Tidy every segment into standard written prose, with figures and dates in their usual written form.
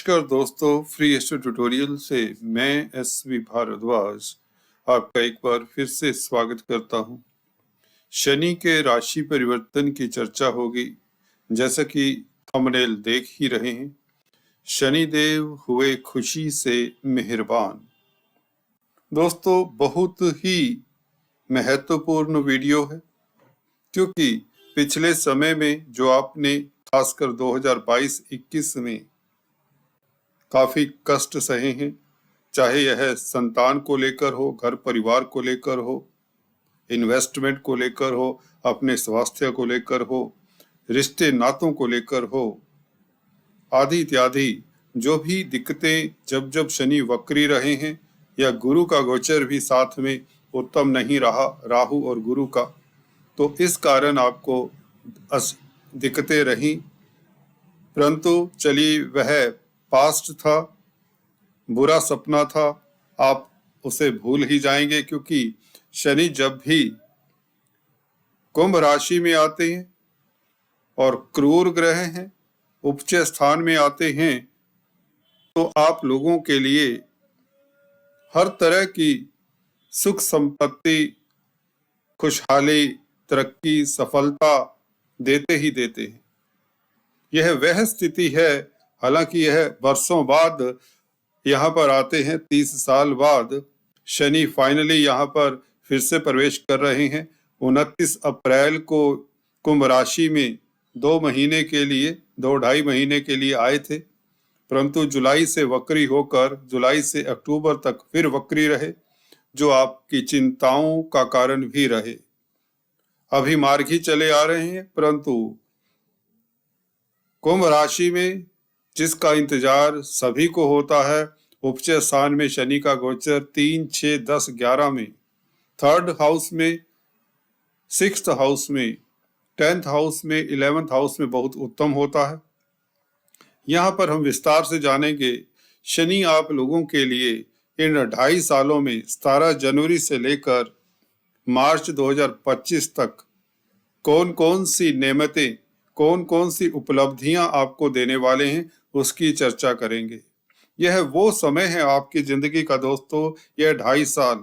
नमस्कार दोस्तों, free astro tutorial से मैं एसवी भारद्वाज आपका एक बार फिर से स्वागत करता हूं। शनि के राशि परिवर्तन की चर्चा होगी। जैसा कि थंबनेल देख ही रहे हैं, शनि देव हुए खुशी से मेहरबान। दोस्तों, बहुत ही महत्वपूर्ण वीडियो है, क्योंकि पिछले समय में जो आपने खासकर 2022-21 में काफी कष्ट सहे हैं, चाहे यह संतान को लेकर हो, घर परिवार को लेकर हो, इन्वेस्टमेंट को लेकर हो, अपने स्वास्थ्य को लेकर हो, रिश्ते नातों को लेकर हो, आदि इत्यादि जो भी दिक्कतें जब जब शनि वक्री रहे हैं या गुरु का गोचर भी साथ में उत्तम नहीं रहा, राहु और गुरु का, तो इस कारण आपको दिक्कतें रही। परंतु चलिए, वह पास्ट था, बुरा सपना था, आप उसे भूल ही जाएंगे, क्योंकि शनि जब भी कुंभ राशि में आते हैं और क्रूर ग्रह हैं, उपज स्थान में आते हैं, तो आप लोगों के लिए हर तरह की सुख संपत्ति, खुशहाली, तरक्की, सफलता देते ही देते हैं। यह वह स्थिति है, हालांकि यह वर्षों बाद यहाँ पर आते हैं, 30 साल बाद शनि फाइनली यहाँ पर फिर से प्रवेश कर रहे हैं। 29 अप्रैल को कुंभ राशि में 2 महीने के लिए, 2-2.5 महीने के लिए आए थे, परंतु जुलाई से वक्री होकर जुलाई से अक्टूबर तक फिर वक्री रहे, जो आपकी चिंताओं का कारण भी रहे। अभी मार्ग ही चले आ रहे हैं, परंतु कुंभ राशि में जिसका इंतजार सभी को होता है, उपज स्थान में शनि का गोचर 3, 6, 10, 11 में, 3rd हाउस में, 6th हाउस में, 10th हाउस में, 11th हाउस में बहुत उत्तम होता है। यहाँ पर हम विस्तार से जानेंगे शनि आप लोगों के लिए इन 2.5 सालों में 17 जनवरी से लेकर मार्च 2025 तक कौन कौन सी नेमतें, कौन कौन सी उपलब्धियां आपको देने वाले हैं, उसकी चर्चा करेंगे। यह वो समय है आपकी जिंदगी का दोस्तों, यह 2.5 साल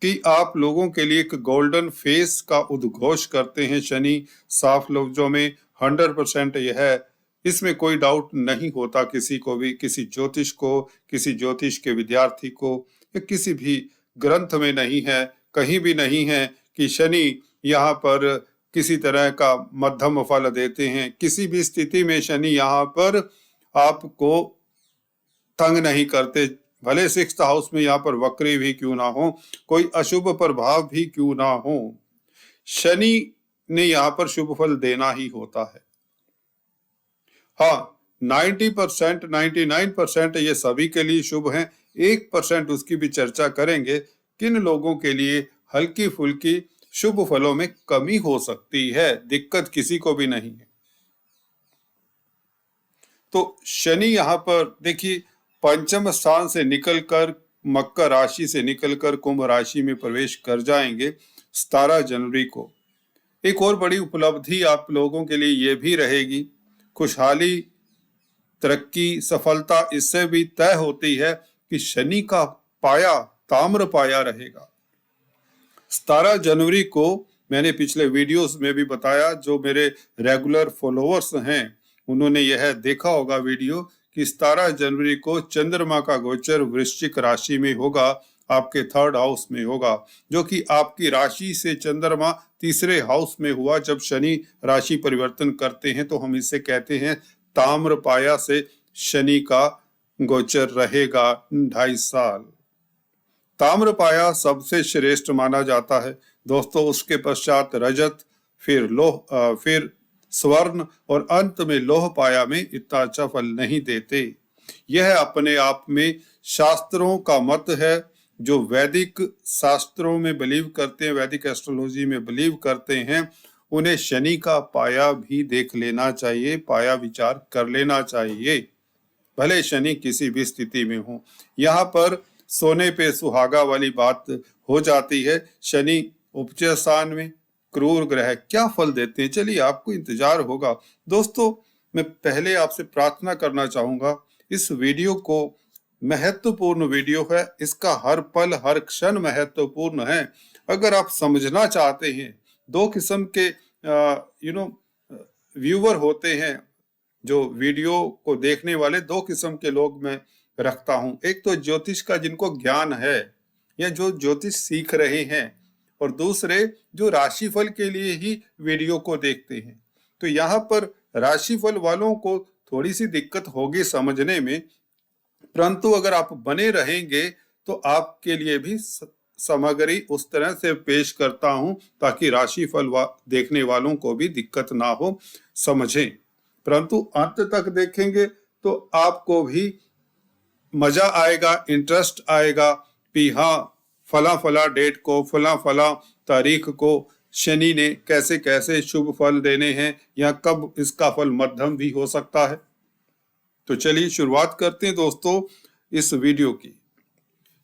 कि आप लोगों के लिए एक गोल्डन फेस का उद्घोष करते हैं शनि। साफ लफ्जों में 100% यह है, इसमें कोई डाउट नहीं होता किसी को भी, किसी ज्योतिष को, किसी ज्योतिष के विद्यार्थी को, या किसी भी ग्रंथ में नहीं है, कहीं भी नहीं है कि शनि यहाँ पर किसी तरह का मध्यम फल देते हैं। किसी भी स्थिति में शनि यहाँ पर आपको तंग नहीं करते, भले 6th हाउस में यहाँ पर वक्री भी क्यों ना हो, कोई अशुभ प्रभाव भी क्यों ना हो, शनि ने यहाँ पर शुभ फल देना ही होता है। हाँ, 90%, 99% ये सभी के लिए शुभ है। 1% उसकी भी चर्चा करेंगे, किन लोगों के लिए हल्की फुल्की शुभ फलों में कमी हो सकती है, दिक्कत किसी को भी नहीं है। तो शनि यहाँ पर देखिए, पंचम स्थान से निकलकर, मकर राशि से निकलकर कुंभ राशि में प्रवेश कर जाएंगे 17 जनवरी को। एक और बड़ी उपलब्धि आप लोगों के लिए ये भी रहेगी, खुशहाली, तरक्की, सफलता इससे भी तय होती है कि शनि का पाया ताम्र पाया रहेगा। 17 जनवरी को मैंने पिछले वीडियोस में भी बताया, जो मेरे रेगुलर फॉलोअर्स हैं उन्होंने यह देखा होगा वीडियो, कि 17 जनवरी को चंद्रमा का गोचर वृश्चिक राशि में होगा, आपके 3rd हाउस में होगा, जो कि आपकी राशि से चंद्रमा 3रे हाउस में हुआ। जब शनि राशि परिवर्तन करते हैं तो हम इसे कहते हैं ताम्र पाया से शनि का गोचर रहेगा 2.5 साल। ताम्र पाया सबसे श्रेष्ठ माना जाता है दोस्तों, उसके पश्चात रजत, फिर लोह, फिर स्वर्ण और अंत में लोह पाया में इतना अच्छा फल नहीं देते। यह अपने आप में शास्त्रों का मत है। जो वैदिक शास्त्रों में बिलीव करते हैं, वैदिक एस्ट्रोलॉजी में बिलीव करते हैं, उन्हें शनि का पाया भी देख लेना चाहिए, पाया विचार कर लेना चाहिए, भले शनि किसी भी स्थिति में हो। यहाँ पर सोने पे सुहागा वाली बात हो जाती है। शनि उपज स्थान में क्रूर ग्रह क्या फल देते हैं, चलिए आपको इंतजार होगा दोस्तों। मैं पहले आपसे प्रार्थना करना चाहूंगा, इस वीडियो को महत्वपूर्ण वीडियो है, इसका हर पल हर क्षण महत्वपूर्ण है। अगर आप समझना चाहते हैं, दो किस्म के व्यूअर होते हैं, जो वीडियो को देखने वाले दो किस्म के लोग मैं रखता हूं। एक तो ज्योतिष का जिनको ज्ञान है या जो ज्योतिष सीख रहे हैं, और दूसरे जो राशिफल के लिए ही वीडियो को देखते हैं। तो यहाँ पर राशिफल वालों को थोड़ी सी दिक्कत होगी समझने में, परंतु अगर आप बने रहेंगे तो आपके लिए भी सामग्री उस तरह से पेश करता हूं ताकि राशिफल देखने वालों को भी दिक्कत ना हो, समझें। परंतु अंत तक देखेंगे तो आपको भी मजा आएगा, इंटरेस्ट आएगा कि हाँ, फला फला डेट को, फला फला तारीख को शनि ने कैसे कैसे शुभ फल देने हैं, या कब इसका फल मध्यम भी हो सकता है। तो चलिए शुरुआत करते हैं दोस्तों इस वीडियो की।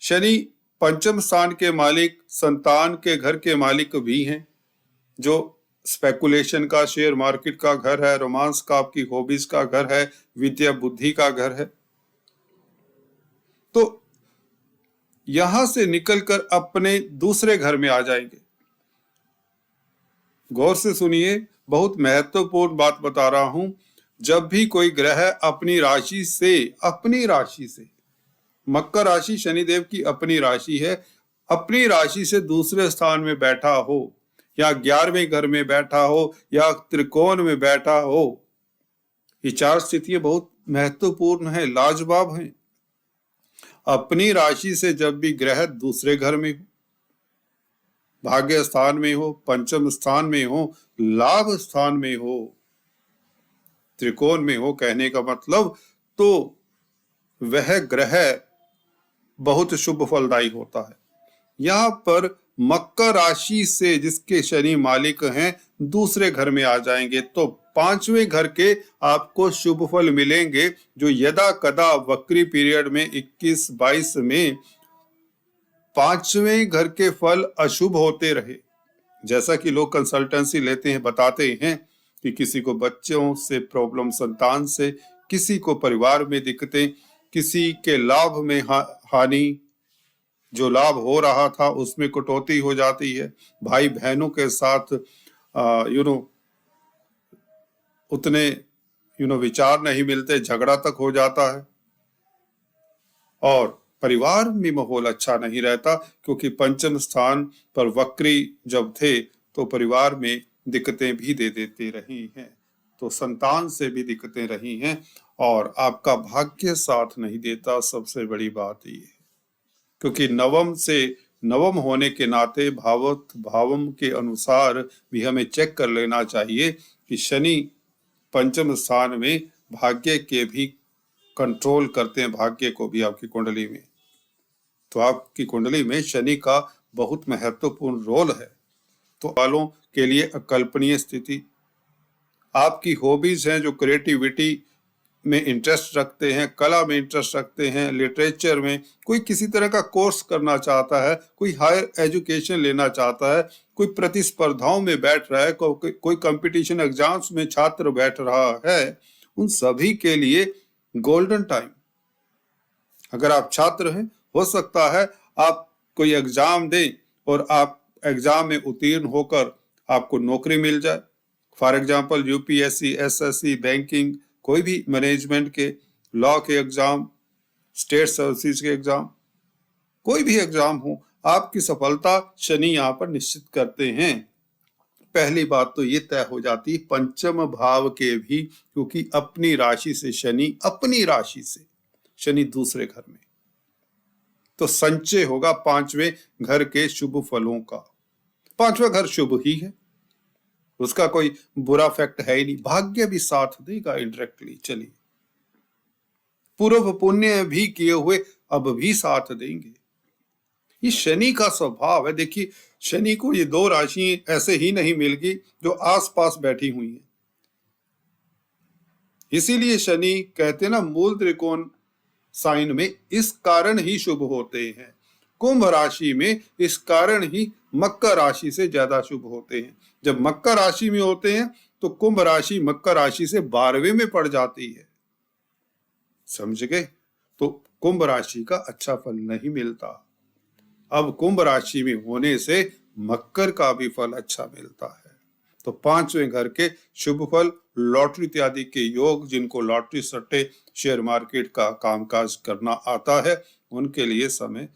शनि पंचम स्थान के मालिक, संतान के घर के मालिक भी हैं, जो स्पेकुलेशन का, शेयर मार्केट का घर है, रोमांस का, आपकी हॉबीज का घर है, विद्या बुद्धि का घर है। तो यहां से निकलकर अपने दूसरे घर में आ जाएंगे। गौर से सुनिए, बहुत महत्वपूर्ण बात बता रहा हूं। जब भी कोई ग्रह अपनी राशि से मकर राशि शनिदेव की अपनी राशि है, अपनी राशि से दूसरे स्थान में बैठा हो, या 11वें घर में बैठा हो, या त्रिकोण में बैठा हो, ये चार स्थितियां बहुत महत्वपूर्ण है, लाजवाब हैं। अपनी राशि से जब भी ग्रह दूसरे घर में हो, भाग्य स्थान में हो, पंचम स्थान में हो, लाभ स्थान में हो, त्रिकोण में हो, कहने का मतलब तो वह ग्रह बहुत शुभ फलदायी होता है। यहाँ पर मकर राशि से जिसके शनि मालिक हैं दूसरे घर में आ जाएंगे, तो 5वें घर के आपको शुभ फल मिलेंगे, जो यदा कदा वक्री पीरियड में 21-22 में 5वें घर के फल अशुभ होते रहे। जैसा कि लोग कंसल्टेंसी लेते हैं, बताते हैं कि किसी को बच्चों से प्रॉब्लम, संतान से, किसी को परिवार में दिक्कतें, किसी के लाभ में हानि, जो लाभ हो रहा था उसमें कटौती हो जाती है, भाई बहनों के साथ उतने विचार नहीं मिलते, झगड़ा तक हो जाता है, और परिवार में माहौल अच्छा नहीं रहता, क्योंकि पंचम स्थान पर वक्री जब थे तो परिवार में दिक्कतें भी दे देती रही हैं, तो संतान से भी दिक्कतें रही हैं, और आपका भाग्य साथ नहीं देता। सबसे बड़ी बात ये है, क्योंकि नवम होने के नाते भावम के अनुसार भी हमें चेक कर लेना चाहिए कि शनि पंचम स्थान में भाग्य के भी कंट्रोल करते हैं, भाग्य को भी आपकी कुंडली में। तो आपकी कुंडली में शनि का बहुत महत्वपूर्ण रोल है। तो वालों के लिए अकल्पनीय स्थिति, आपकी हॉबीज हैं, जो क्रिएटिविटी में इंटरेस्ट रखते हैं, कला में इंटरेस्ट रखते हैं, लिटरेचर में, कोई किसी तरह का कोर्स करना चाहता है, कोई हायर एजुकेशन लेना चाहता है, कोई प्रतिस्पर्धाओं में बैठ रहा है, कोई कंपटीशन एग्जाम्स में छात्र बैठ रहा है, उन सभी के लिए गोल्डन टाइम। अगर आप छात्र हैं, हो सकता है आप कोई एग्जाम दें और आप एग्जाम में उत्तीर्ण होकर आपको नौकरी मिल जाए। For example UPSC, SSC, banking, कोई भी मैनेजमेंट के, लॉ के एग्जाम, स्टेट सर्विसेज के एग्जाम, कोई भी एग्जाम हो, आपकी सफलता शनि यहाँ पर निश्चित करते हैं। पहली बात तो ये तय हो जाती है पंचम भाव के भी, क्योंकि अपनी राशि से शनि, अपनी राशि से शनि दूसरे घर में, तो संचय होगा 5वें घर के शुभ फलों का। 5वां घर शुभ ही है, उसका कोई बुरा फैक्ट है ही नहीं, भाग्य भी साथ देगा इनडायरेक्टली। चलिए, पूर्व पुण्य भी किए हुए अब भी साथ देंगे, ये शनि का स्वभाव है। देखिए, शनि को ये दो राशि ऐसे ही नहीं मिल गई जो आसपास बैठी हुई हैं, इसीलिए शनि कहते हैं ना, मूल त्रिकोण साइन में इस कारण ही शुभ होते हैं, कुंभ राशि में इस कारण ही मकर राशि से ज्यादा शुभ होते हैं। जब मकर राशि में होते हैं तो कुंभ राशि मकर राशि से 12वें में पड़ जाती है। समझ गए? तो कुंभ राशि का अच्छा फल नहीं मिलता। अब कुंभ राशि में होने से मकर का भी फल अच्छा मिलता है। तो 5वें घर के शुभ फल, लॉटरी इत्यादि के योग, जिनको लॉटरी सट्टे शेयर मार्केट का कामकाज करना आता है, उनके लिए समय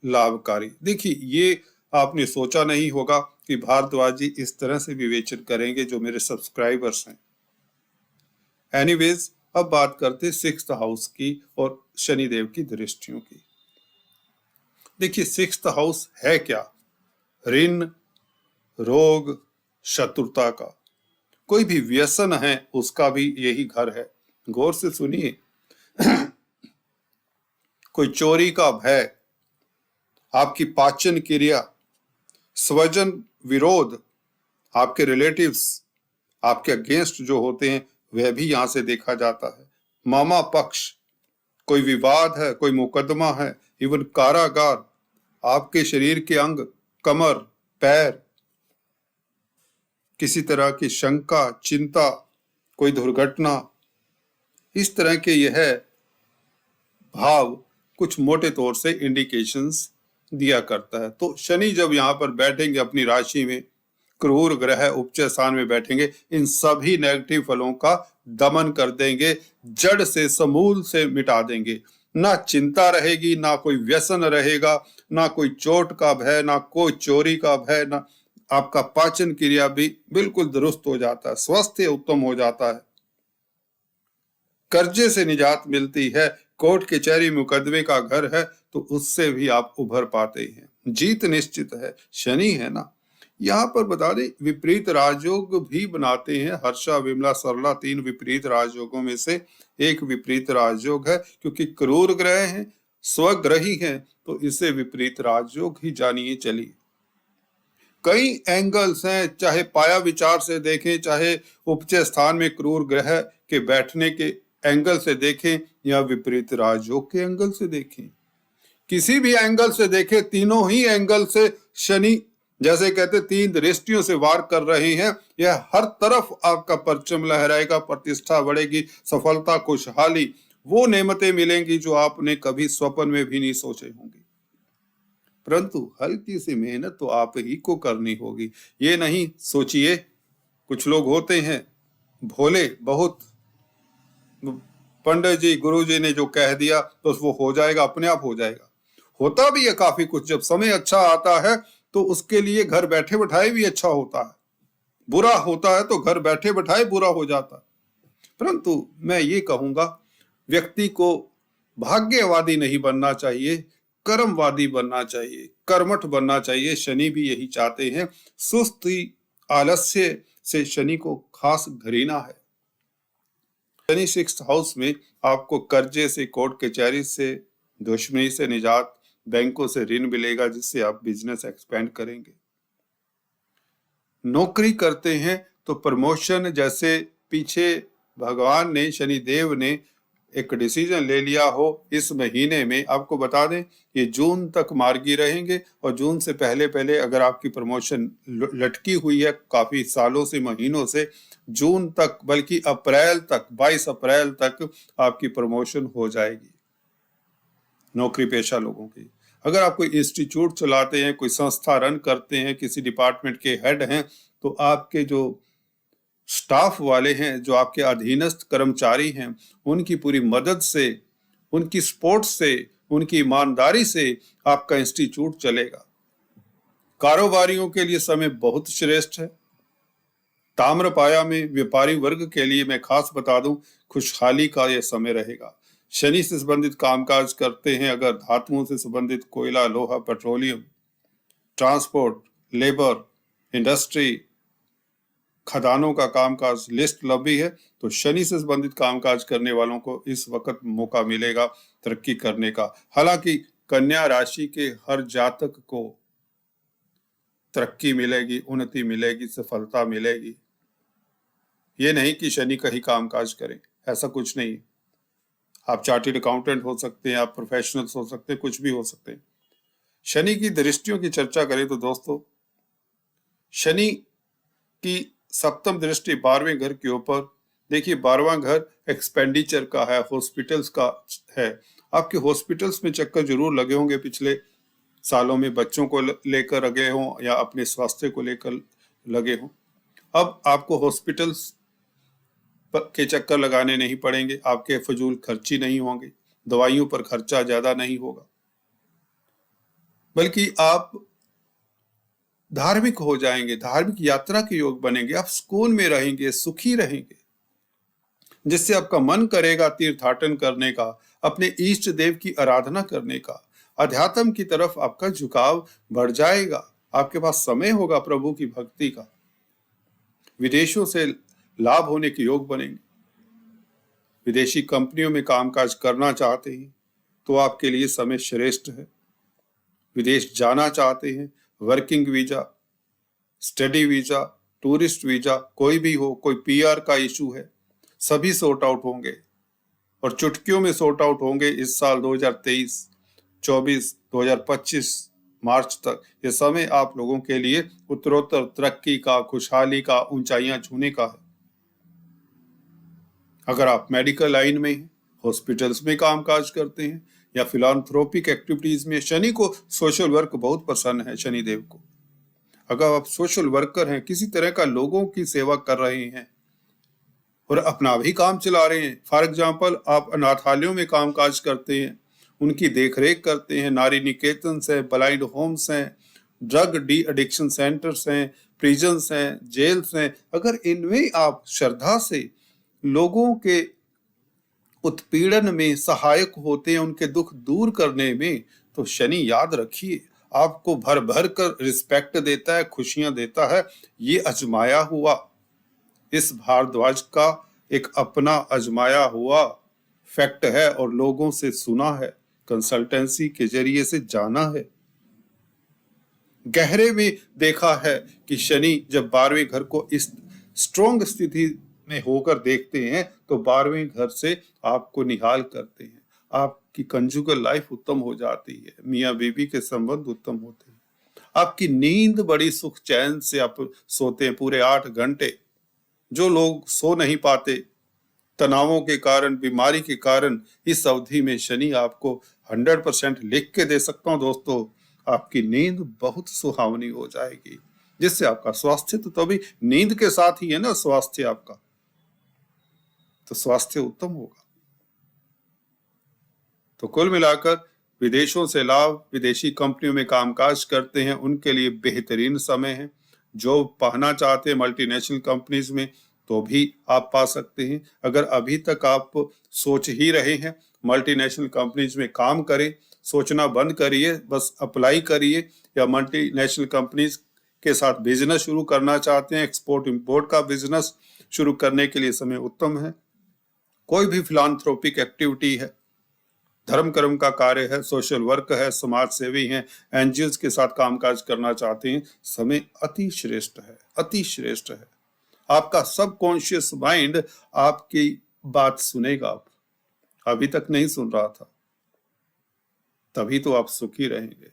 लाभकारी। देखिए, ये आपने सोचा नहीं होगा कि भारद्वाज जी इस तरह से विवेचन करेंगे जो मेरे सब्सक्राइबर्स हैं। एनीवेज, अब बात करते 6th हाउस की और शनिदेव की दृष्टियों की। देखिए, 6th हाउस है क्या? ऋण, रोग, शत्रुता का, कोई भी व्यसन है उसका भी यही घर है। गौर से सुनिए। कोई चोरी का भय, आपकी पाचन क्रिया, स्वजन विरोध, आपके रिलेटिव्स आपके अगेंस्ट जो होते हैं वह भी यहां से देखा जाता है। मामा पक्ष, कोई विवाद है, कोई मुकदमा है, इवन कारागार, आपके शरीर के अंग, कमर, पैर, किसी तरह की शंका, चिंता, कोई दुर्घटना, इस तरह के यह भाव कुछ मोटे तौर से इंडिकेशंस दिया करता है। तो शनि जब यहाँ पर बैठेंगे अपनी राशि में, क्रूर ग्रह उपचय स्थान में बैठेंगे, इन सभी नेगेटिव फलों का दमन कर देंगे, जड़ से समूल से मिटा देंगे। ना चिंता रहेगी, ना कोई व्यसन रहेगा, ना कोई चोट का भय, ना कोई चोरी का भय, ना आपका पाचन क्रिया भी बिल्कुल दुरुस्त हो जाता है, स्वास्थ्य उत्तम हो जाता है, कर्जे से निजात मिलती है, कोर्ट कचहरी मुकदमे का घर है तो उससे भी आप उभर पाते हैं, जीत निश्चित है। शनि है ना। यहाँ पर बता दें, विपरीत राजयोग भी बनाते हैं। हर्षा, विमला, सरला 3 विपरीत राजयोगों में से एक विपरीत राजयोग है, क्योंकि क्रूर ग्रह हैं, स्वग्रही हैं, तो इसे विपरीत राजयोग ही जानिए चलिए। कई एंगल्स हैं, चाहे पाया विचार से देखें, चाहे उपचय स्थान में क्रूर ग्रह के बैठने के एंगल से देखें, या विपरीत राजयोग के एंगल से देखें, किसी भी एंगल से देखें, तीनों ही एंगल से शनि, जैसे कहते 3 दृष्टियों से वार कर रहे हैं। यह हर तरफ आपका परचम लहराएगा, प्रतिष्ठा बढ़ेगी, सफलता, खुशहाली, वो नेमतें मिलेंगी जो आपने कभी स्वप्न में भी नहीं सोचे होंगे। परंतु हल्की सी मेहनत तो आप ही को करनी होगी। ये नहीं सोचिए, कुछ लोग होते हैं भोले बहुत, पंडित जी, गुरु जी ने जो कह दिया तो वो हो जाएगा, अपने आप हो जाएगा। होता भी है काफी कुछ, जब समय अच्छा आता है तो उसके लिए घर बैठे बैठाए भी अच्छा होता है, बुरा होता है तो घर बैठे बैठाए बुरा हो जाता है। परंतु मैं ये कहूंगा, व्यक्ति को भाग्यवादी नहीं बनना चाहिए, कर्मवादी बनना चाहिए, कर्मठ बनना चाहिए। शनि भी यही चाहते हैं। सुस्ती, आलस्य से शनि को खास घृणा है। शनि 6th हाउस में आपको कर्जे से, कोर्ट कचहरी से, दुश्मनी से निजात, बैंकों से ऋण मिलेगा जिससे आप बिजनेस एक्सपेंड करेंगे। नौकरी करते हैं तो प्रमोशन, जैसे पीछे भगवान ने, शनि देव ने एक डिसीजन ले लिया हो इस महीने में, आपको बता दें ये जून तक मार्गी रहेंगे, और जून से पहले पहले अगर आपकी प्रमोशन लटकी हुई है काफी सालों से, महीनों से, जून तक, बल्कि अप्रैल तक, 22 अप्रैल तक आपकी प्रमोशन हो जाएगी नौकरी पेशा लोगों की। अगर आप कोई इंस्टीट्यूट चलाते हैं, कोई संस्था रन करते हैं, किसी डिपार्टमेंट के हेड हैं, तो आपके जो स्टाफ वाले हैं, जो आपके अधीनस्थ कर्मचारी हैं, उनकी पूरी मदद से, उनकी सपोर्ट से, उनकी ईमानदारी से आपका इंस्टीट्यूट चलेगा। कारोबारियों के लिए समय बहुत श्रेष्ठ है। ताम्रपाया में व्यापारी वर्ग के लिए मैं खास बता दूं, खुशहाली का यह समय रहेगा। शनि से संबंधित कामकाज करते हैं, अगर धातुओं से संबंधित कोयला, लोहा, पेट्रोलियम, ट्रांसपोर्ट, लेबर, इंडस्ट्री, खदानों का कामकाज, लिस्ट लंबी है, तो शनि से संबंधित कामकाज करने वालों को इस वक्त मौका मिलेगा तरक्की करने का। हालांकि कन्या राशि के हर जातक को तरक्की मिलेगी, उन्नति मिलेगी, सफलता मिलेगी। ये नहीं कि शनि का ही कामकाज करें, ऐसा कुछ नहीं। आप चार्टर्ड अकाउंटेंट हो सकते हैं, आप प्रोफेशनल्स हो सकते हैं, कुछ भी हो सकते हैं। शनि की दृष्टियों की चर्चा करें तो दोस्तों, शनि की सप्तम दृष्टि 12वें घर के ऊपर। देखिए 12वां घर एक्सपेंडिचर का है, हॉस्पिटल्स का है। आपके हॉस्पिटल्स में चक्कर जरूर लगे होंगे पिछले सालों में, बच्चों को लेकर लगे हों या अपने स्वास्थ्य को लेकर लगे हों। अब आपको हॉस्पिटल्स के चक्कर लगाने नहीं पड़ेंगे, आपके फजूल खर्ची नहीं होंगे, दवाइयों पर खर्चा ज्यादा नहीं होगा, बल्कि आप धार्मिक हो जाएंगे, धार्मिक यात्रा के योग बनेंगे, आप सुकून में रहेंगे, सुखी रहेंगे, जिससे आपका मन करेगा तीर्थाटन करने का, अपने इष्ट देव की आराधना करने का, अध्यात्म की तरफ आपका झुकाव बढ़ जाएगा, आपके पास समय होगा प्रभु की भक्ति का, विदेशों से लाभ होने के योग बनेंगे। विदेशी कंपनियों में कामकाज करना चाहते हैं तो आपके लिए समय श्रेष्ठ है। विदेश जाना चाहते हैं, working visa, study visa, tourist visa, कोई भी हो, कोई पीआर का इशू है, सभी सॉर्ट आउट होंगे और चुटकियों में सॉर्ट आउट होंगे इस साल 2023, 24, 2025 मार्च तक। ये समय आप लोगों के लिए उत्तरोत्तर तरक्की का, खुशहाली का, ऊंचाइयां छूने का है। अगर आप मेडिकल लाइन में हैं, हॉस्पिटल्स में कामकाज करते हैं या फिलांथ्रोपिक एक्टिविटीज में, शनि को सोशल वर्क बहुत पसंद है, शनि देव को। अगर आप सोशल वर्कर हैं, किसी तरह का लोगों की सेवा कर रहे हैं और अपना भी काम चला रहे हैं, फॉर एग्जाम्पल आप अनाथालयों में कामकाज करते हैं, उनकी देखरेख करते हैं, नारी निकेतन हैं, ब्लाइंड होम्स हैं, ड्रग डी एडिक्शन सेंटर्स हैं, प्रिजन्स हैं, जेल्स हैं, अगर इनमें आप श्रद्धा से लोगों के उत्पीड़न में सहायक होते हैं, उनके दुख दूर करने में, तो शनि याद रखिए आपको भर भर कर रिस्पेक्ट देता है, खुशियां देता है। ये अजमाया हुआ, इस भारद्वाज का एक अपना अजमाया हुआ फैक्ट है और लोगों से सुना है, कंसल्टेंसी के जरिए से जाना है, गहरे में देखा है कि शनि जब 12वें घर को इस स्ट्रॉन्ग स्थिति में होकर देखते हैं तो 12वें घर से आपको निहाल करते हैं, आपकी कंजुगल लाइफ उत्तम हो जाती है, मियाँ बीवी के संबंध उत्तम होते हैं, आपकी नींद बड़ी सुख चैन से आप सोते हैं पूरे 8 घंटे। जो लोग सो नहीं पाते तनावों के कारण, बीमारी के कारण, इस अवधि में शनि आपको 100% लिख के दे सकता हूं दोस्तों, आपकी नींद बहुत सुहावनी हो जाएगी, जिससे आपका स्वास्थ्य तो अभी नींद के साथ ही है ना, स्वास्थ्य आपका, तो स्वास्थ्य उत्तम होगा। तो कुल मिलाकर विदेशों से लाभ, विदेशी कंपनियों में कामकाज करते हैं उनके लिए बेहतरीन समय है। जो पाना चाहते हैं मल्टीनेशनल कंपनीज में तो भी आप पा सकते हैं। अगर अभी तक आप सोच ही रहे हैं मल्टीनेशनल कंपनीज में काम करें, सोचना बंद करिए, बस अप्लाई करिए, या मल्टीनेशनल कंपनीज के साथ बिजनेस शुरू करना चाहते हैं, एक्सपोर्ट इंपोर्ट का बिजनेस शुरू करने के लिए समय उत्तम है। कोई भी फिलांथ्रोपिक एक्टिविटी है, धर्म कर्म का कार्य है, सोशल वर्क है, समाज सेवी हैं, एनजीओ के साथ कामकाज करना चाहते हैं, समय अति श्रेष्ठ है, अति श्रेष्ठ है। आपका सबकॉन्शियस माइंड आपकी बात सुनेगा, अभी तक नहीं सुन रहा था, तभी तो आप सुखी रहेंगे।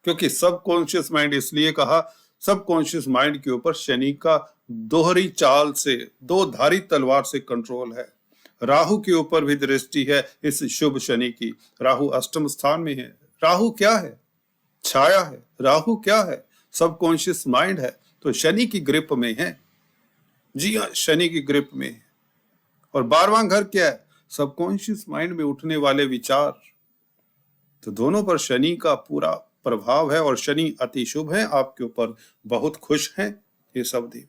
क्योंकि सबकॉन्शियस माइंड इसलिए कहा, सबकॉन्शियस माइंड के ऊपर शनि का दोहरी चाल से, दो धारी तलवार से कंट्रोल है। राहु के ऊपर भी दृष्टि है इस शुभ शनि की, राहु अष्टम स्थान में है। राहु क्या है? छाया है। राहु क्या है? सबकॉन्शियस माइंड है, तो शनि की ग्रिप में है। जी हाँ, शनि की ग्रिप में है। और 12वां घर क्या है? सबकॉन्शियस माइंड में उठने वाले विचार। तो दोनों पर शनि का पूरा प्रभाव है और शनि अति शुभ है, आपके ऊपर बहुत खुश हैं इस अवधि में।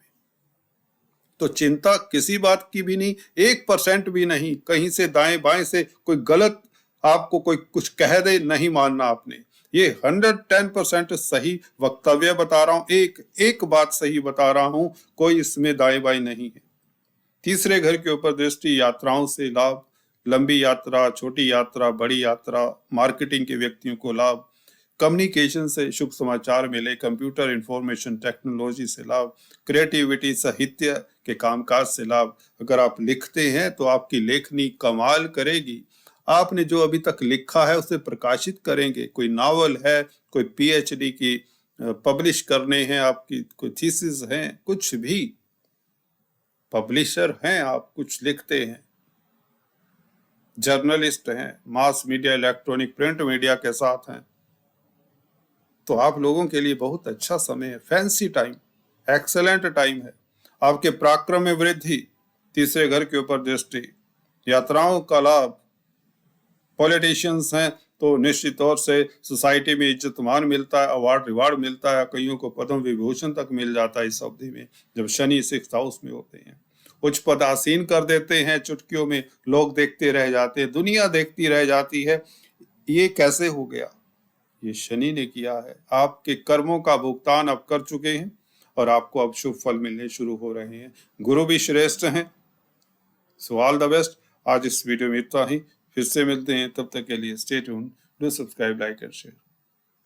तो चिंता किसी बात की भी नहीं, 1% भी नहीं, कहीं से दाएं बाएं से कोई गलत आपको कोई कुछ कह दे, नहीं मानना आपने। ये 110% सही वक्तव्य बता रहा हूं, एक बात सही बता रहा हूं, कोई इसमें दाएं बाएं नहीं है। तीसरे घर के ऊपर दृष्टि, यात्राओं से लाभ, लंबी यात्रा, छोटी यात्रा, बड़ी यात्रा, मार्केटिंग के व्यक्तियों को लाभ, कम्युनिकेशन से शुभ समाचार मिले, कंप्यूटर इंफॉर्मेशन टेक्नोलॉजी से लाभ, क्रिएटिविटी साहित्य के कामकाज से लाभ। अगर आप लिखते हैं तो आपकी लेखनी कमाल करेगी, आपने जो अभी तक लिखा है उसे प्रकाशित करेंगे। कोई नावल है, कोई पीएचडी की पब्लिश करने हैं, आपकी कोई थीसिस हैं, कुछ भी, पब्लिशर हैं आप, कुछ लिखते हैं, जर्नलिस्ट हैं, mass media, electronic print media के साथ हैं, तो आप लोगों के लिए बहुत अच्छा समय है, फैंसी टाइम, एक्सेलेंट टाइम है। आपके पराक्रम में वृद्धि, तीसरे घर के ऊपर दृष्टि, यात्राओं का लाभ, पॉलिटिशियंस हैं तो निश्चित तौर से सोसाइटी में इज्जत मान मिलता है, अवार्ड रिवार्ड मिलता है, कईयों को पद्म विभूषण तक मिल जाता है इस अवधि में जब शनि 6th हाउस में होते हैं। उच्च पद आसीन कर देते हैं, चुटकियों में लोग देखते रह जाते हैं, दुनिया देखती रह जाती है। ये कैसे हो गया? ये शनि ने किया है। आपके कर्मों का भुगतान अब कर चुके हैं और आपको अब शुभ फल मिलने शुरू हो रहे हैं। गुरु भी श्रेष्ठ हैं। So all the best. आज इस वीडियो में इतना ही, फिर से मिलते हैं, तब तक के लिए stay tuned, do subscribe, like and share.